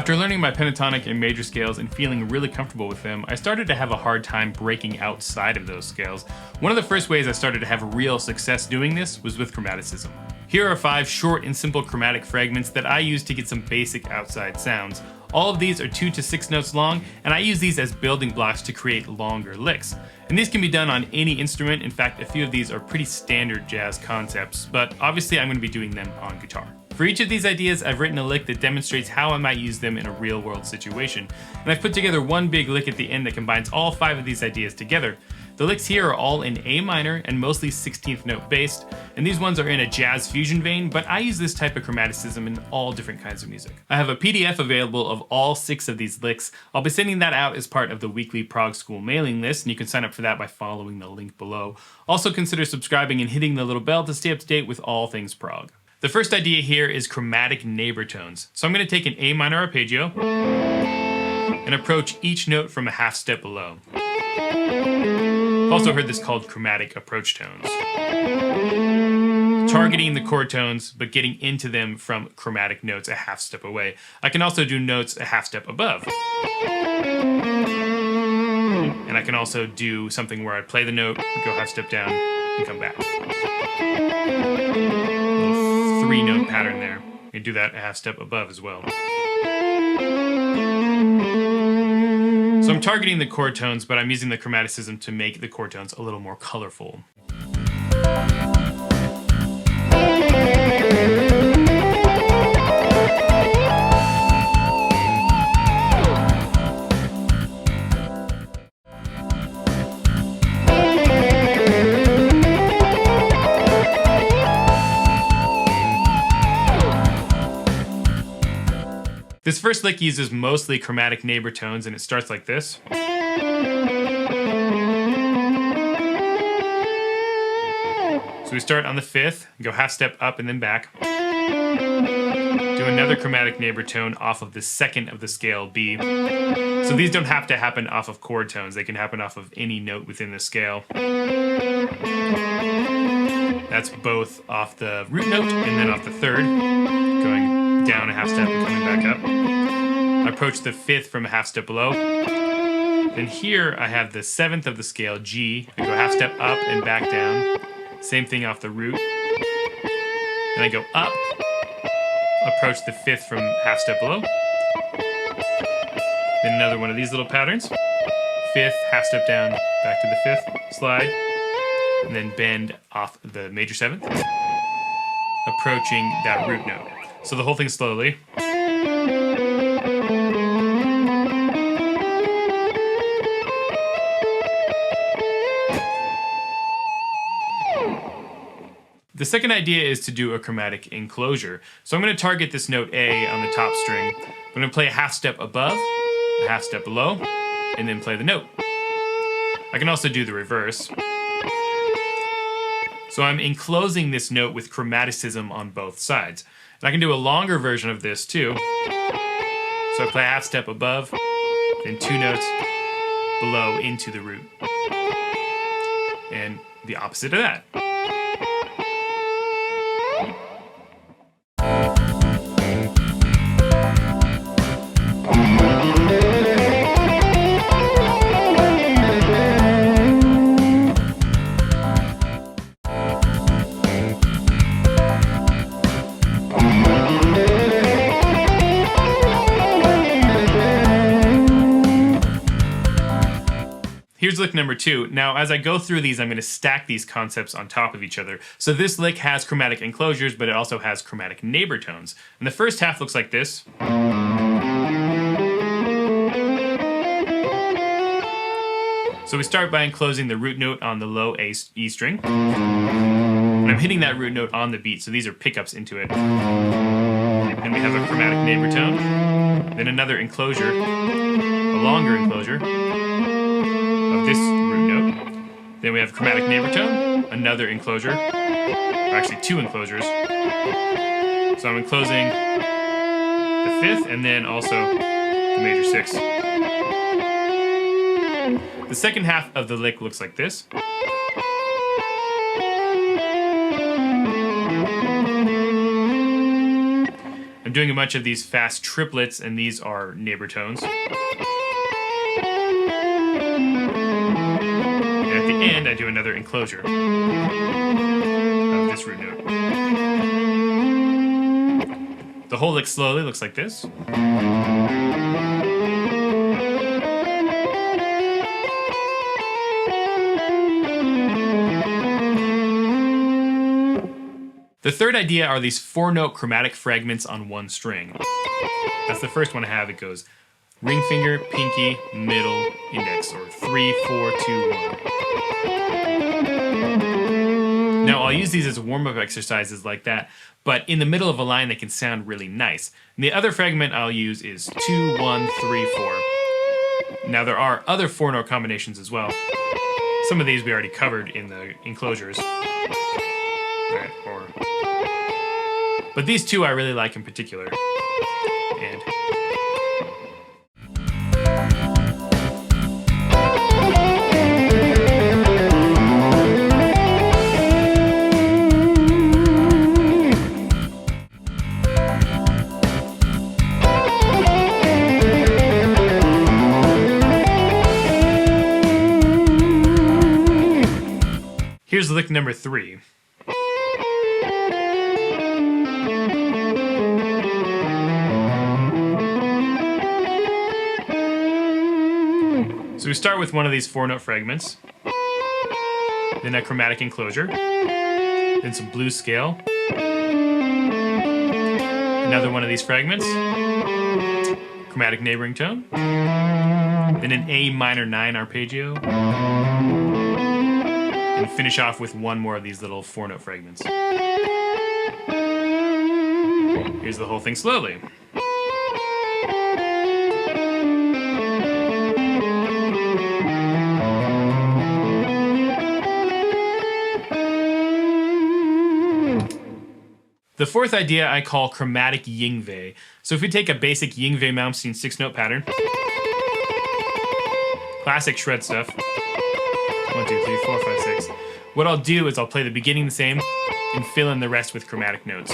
After learning my pentatonic and major scales and feeling really comfortable with them, I started to have a hard time breaking outside of those scales. One of the first ways I started to have real success doing this was with chromaticism. Here are 5 short and simple chromatic fragments that I use to get some basic outside sounds. All of these are 2 to 6 notes long, and I use these as building blocks to create longer licks. And these can be done on any instrument. In fact, a few of these are pretty standard jazz concepts, but obviously I'm going to be doing them on guitar. For each of these ideas, I've written a lick that demonstrates how I might use them in a real-world situation, and I've put together one big lick at the end that combines all 5 of these ideas together. The licks here are all in A minor and mostly 16th note based, and these ones are in a jazz fusion vein, but I use this type of chromaticism in all different kinds of music. I have a PDF available of all 6 of these licks. I'll be sending that out as part of the weekly Prog School mailing list, and you can sign up for that by following the link below. Also consider subscribing and hitting the little bell to stay up to date with all things prog. The first idea here is chromatic neighbor tones. So I'm going to take an A minor arpeggio and approach each note from a half step below. I've also heard this called chromatic approach tones. Targeting the chord tones, but getting into them from chromatic notes a half step away. I can also do notes a half step above. And I can also do something where I play the note, go half step down, and come back. 3-note pattern there. You can do that a half step above as well. So I'm targeting the chord tones, but I'm using the chromaticism to make the chord tones a little more colorful. This first lick uses mostly chromatic neighbor tones, and it starts like this. So we start on the 5th, go half step up and then back. Do another chromatic neighbor tone off of the 2nd of the scale, B. So these don't have to happen off of chord tones, they can happen off of any note within the scale. That's both off the root note and then off the 3rd, going down a half step and coming back up. I approach the 5th from a half step below. Then here I have the 7th of the scale, G. I go half step up and back down. Same thing off the root. Then I go up, approach the 5th from half step below. Then another one of these little patterns. 5th, half step down, back to the 5th, slide, and then bend off the major 7th, approaching that root note. So the whole thing slowly. The second idea is to do a chromatic enclosure. So I'm going to target this note A on the top string. I'm going to play a half step above, a half step below, and then play the note. I can also do the reverse. So I'm enclosing this note with chromaticism on both sides. And I can do a longer version of this too. So I play a half step above, then 2 notes below into the root. And the opposite of that. Here's lick number 2. Now, as I go through these, I'm going to stack these concepts on top of each other. So this lick has chromatic enclosures, but it also has chromatic neighbor tones. And the first half looks like this. So we start by enclosing the root note on the low E string. And I'm hitting that root note on the beat, so these are pickups into it. And we have a chromatic neighbor tone. Then another enclosure, a longer enclosure of this root note. Then we have chromatic neighbor tone, another enclosure, or actually 2 enclosures. So I'm enclosing the 5th and then also the major 6th. The second half of the lick looks like this. I'm doing a bunch of these fast triplets, and these are neighbor tones. And at the end, I do another enclosure of this root note. The whole lick slowly looks like this. The third idea are these 4-note chromatic fragments on one string. That's the first one I have. It goes ring finger, pinky, middle, index, or 3, 4, 2, 1. Now, I'll use these as warm-up exercises like that, but in the middle of a line they can sound really nice. And the other fragment I'll use is 2, 1, 3, 4. Now, there are other 4-note combinations as well. Some of these we already covered in the enclosures. But these two I really like in particular. And here's lick number 3. So we start with one of these 4-note fragments, then a chromatic enclosure, then some blues scale, another one of these fragments, chromatic neighboring tone, then an A minor 9 arpeggio, and finish off with one more of these little 4-note fragments. Here's the whole thing slowly. The fourth idea I call chromatic Yingwei. So if we take a basic Yingwei Malmsteen 6-note pattern, classic shred stuff, 1, 2, 3, 4, 5, 6. What I'll do is I'll play the beginning the same and fill in the rest with chromatic notes.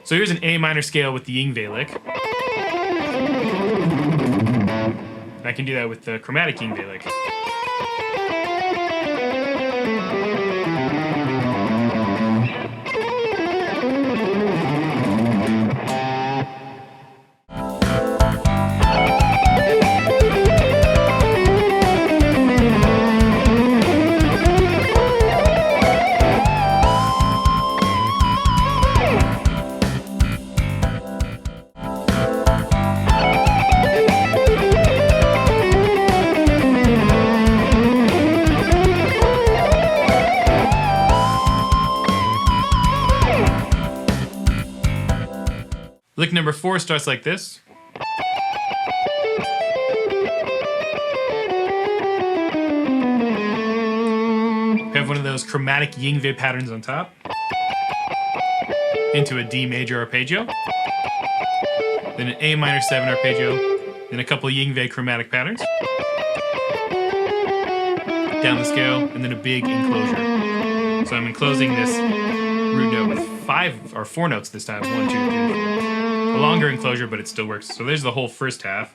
So here's an A minor scale with the Yingwei lick. And I can do that with the chromatic Yingwei lick. Lick number 4 starts like this. We have one of those chromatic Yingwei patterns on top, into a D major arpeggio, then an A minor 7 arpeggio, then a couple Yingwei chromatic patterns, down the scale, and then a big enclosure. So I'm enclosing this root note with 4 notes this time. 1, 2, 3, 4. A longer enclosure, but it still works. So there's the whole first half.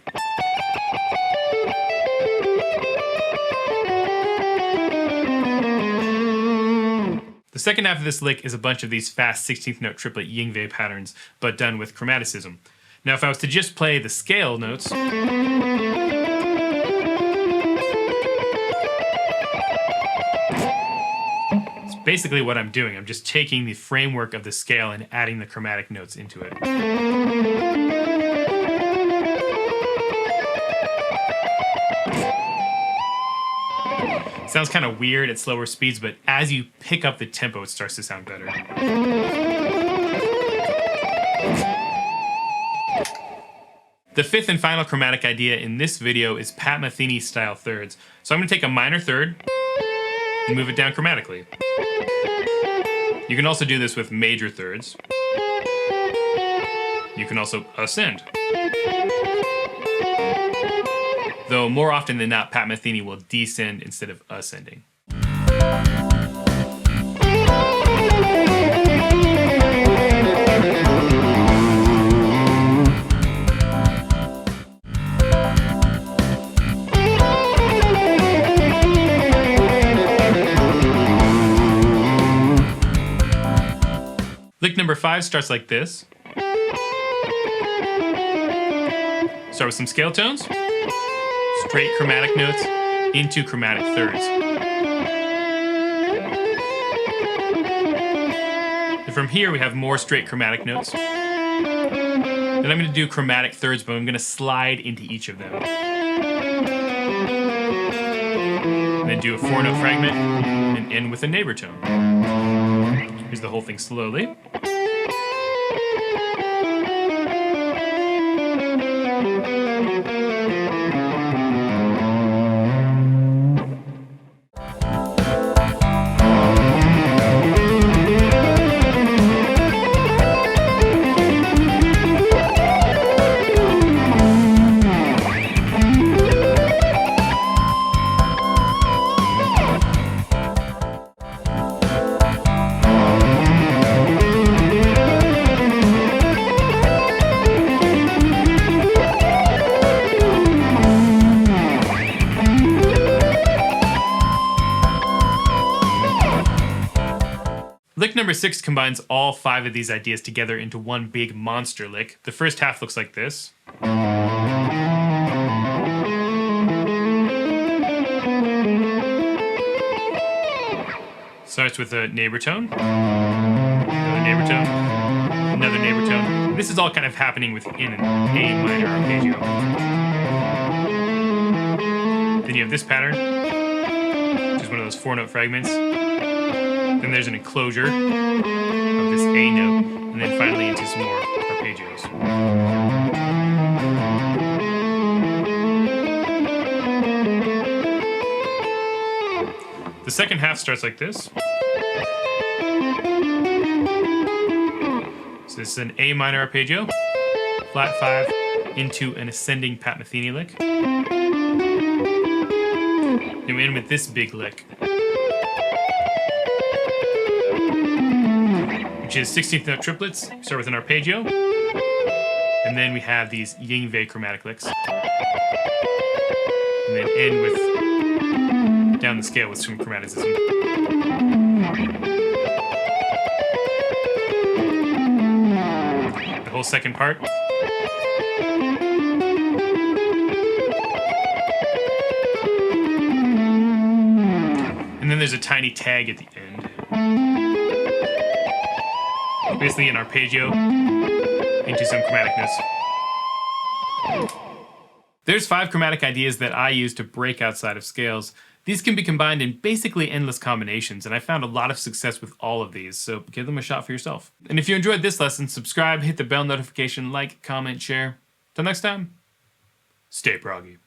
The second half of this lick is a bunch of these fast 16th note triplet Yingwei patterns, but done with chromaticism. Now if I was to just play the scale notes, it's basically what I'm doing. I'm just taking the framework of the scale and adding the chromatic notes into it. Sounds kind of weird at slower speeds, but as you pick up the tempo, it starts to sound better. The fifth and final chromatic idea in this video is Pat Metheny style thirds. So I'm going to take a minor third and move it down chromatically. You can also do this with major thirds. You can also ascend. Though more often than not, Pat Metheny will descend instead of ascending. Lick number 5 starts like this. Start with some scale tones, straight chromatic notes into chromatic thirds. And from here we have more straight chromatic notes. Then I'm going to do chromatic thirds, but I'm going to slide into each of them. And then do a 4-note fragment and end with a neighbor tone. Here's the whole thing slowly. Lick number 6 combines all 5 of these ideas together into one big monster lick. The first half looks like this. Starts with a neighbor tone, another neighbor tone, another neighbor tone. This is all kind of happening within an A minor arpeggio. Then you have this pattern, which is one of those 4-note fragments. Then there's an enclosure of this A note, and then finally into some more arpeggios. The second half starts like this. So this is an A minor arpeggio, flat 5, into an ascending Pat Metheny lick. Then we end with this big lick, which is 16th note triplets. Start with an arpeggio, and then we have these Yingwei chromatic licks, and then end with down the scale with some chromaticism. The whole second part. And then there's a tiny tag at the end. Basically an arpeggio into some chromatic notes. There's 5 chromatic ideas that I use to break outside of scales. These can be combined in basically endless combinations, and I found a lot of success with all of these, so give them a shot for yourself. And if you enjoyed this lesson, subscribe, hit the bell notification, like, comment, share. Till next time, stay proggy.